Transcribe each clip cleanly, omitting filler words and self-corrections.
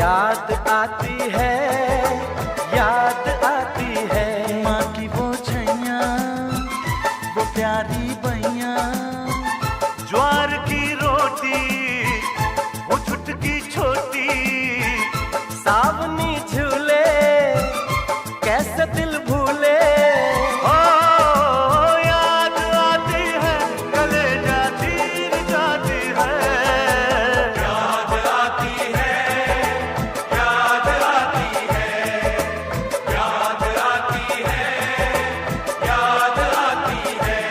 याद आती है, याद आती है। माँ की वो छैया, वो प्यारी बैया, ज्वार की रोटी, वो छुटकी छोटी, सावनी झूले, कैसे दिल भूले। ओ याद आती है, कलेजा चीर जाती है। याद आती है, याद आती है, याद आती है, याद आती है।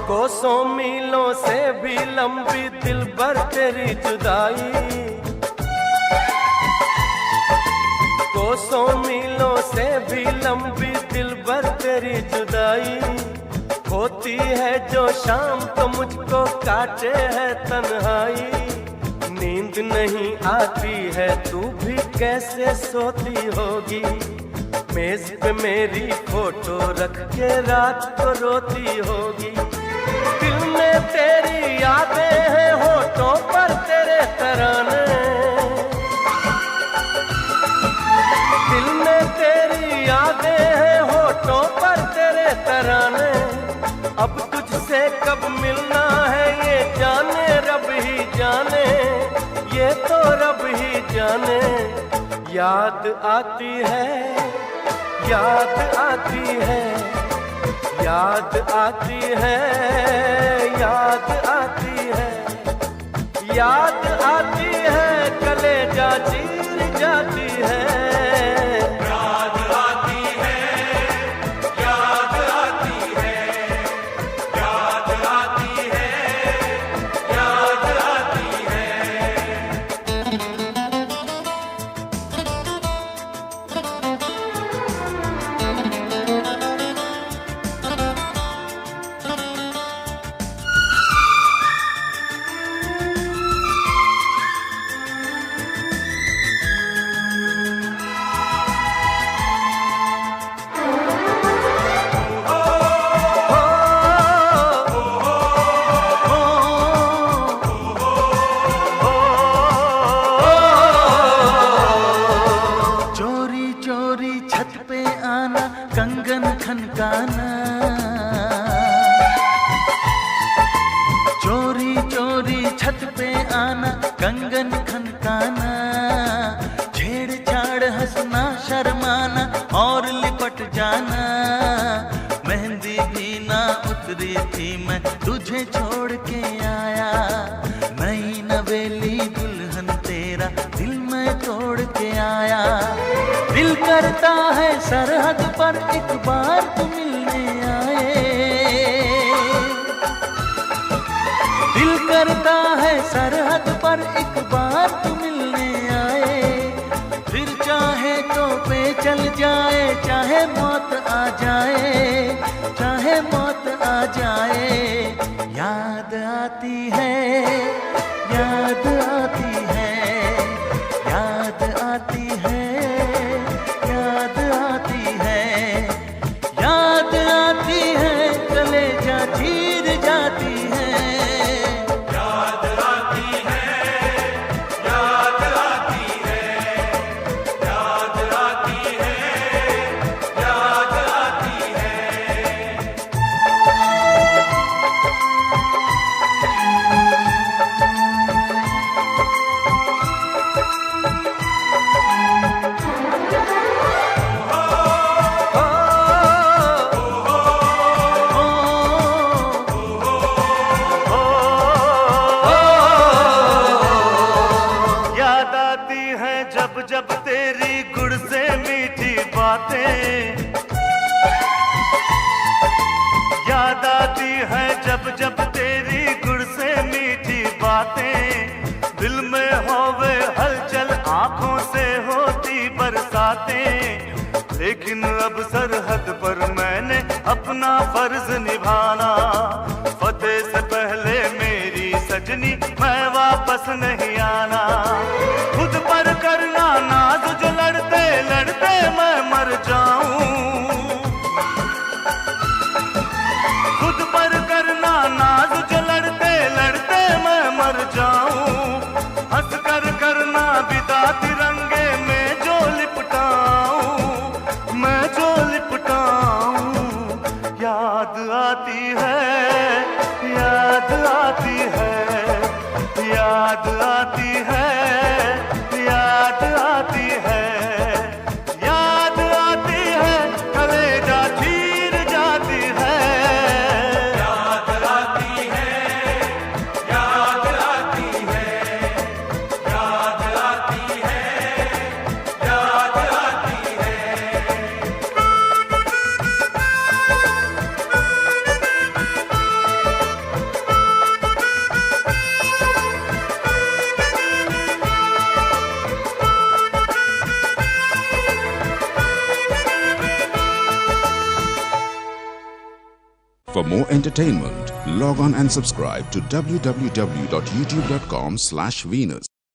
कोसों मीलों से भी लंबी दिल भर तेरी जुदाई, कोसों मीलों से भी लंबी दिल भर तेरी जुदाई। होती है जो शाम तो मुझको काटे है तन्हाई। नींद नहीं आती है, तू भी कैसे सोती होगी। मेज पे मेरी फोटो रख के रात को रोती होगी। दिल में तेरी यादें हैं, होठों पर तेरे तराने। दिल में तेरी यादें हैं, होठों पर तेरे तराने। अब तुझसे कब मिलना है ये जाने रब ही जाने, ये तो रब ही जाने। याद आती है, याद आती है, याद आती है, याद आती है, याद आती है, कलेजा चीर जाती है। याद आती है, याद आती है, याद आती है, याद आती है। चोरी चोरी छत पे आना, कंगन खनकाना। चोरी चोरी छत पे आना, कंगन खनकाना। छेड़छाड़ हंसना शर्माना और लिपट जाना। मेहंदी भी ना उतरी थी मैं तुझे छोड़ के आया। नई नवेली दुल्हन तेरा दिल मैं तोड़ के आया। दिल करता है सरहद पर एक बार तू मिलने आए। दिल करता है सरहद पर एक बार तू मिलने आए। फिर चाहे तो पे चल जाए, चाहे मौत आ जाए, चाहे मौत आ जाए। याद आती है, याद आती है, याद आती है, याद आती है, याद आती है, कलेजा चीर जाती है। याद आती है, याद आती है, याद आती है, याद आती है। याद आती है जब जब तेरी गुड़ से मीठी बातें, दिल में होवे हलचल आंखों से होती बरसातें। लेकिन अब सरहद पर मैंने अपना फर्ज निभाना, फतेह से पहले मेरी सजनी मैं वापस नहीं आना। खुद पर करना नाज जो लड़ते लड़ते मैं मर जाऊं, खुद पर करना नाज जो लड़ते लड़ते मैं मर जाऊं। हंस कर करना विदा तिरंगे में जो लिपटाऊं, मैं जो लिपटाऊं। याद आती है, याद आती है, याद आती है, याद आती है, याद आती है, कलेजा चीर जाती है। याद आती है, याद आती है, याद आती है, याद आती है। For more entertainment, log on and subscribe to www.youtube.com/Venus.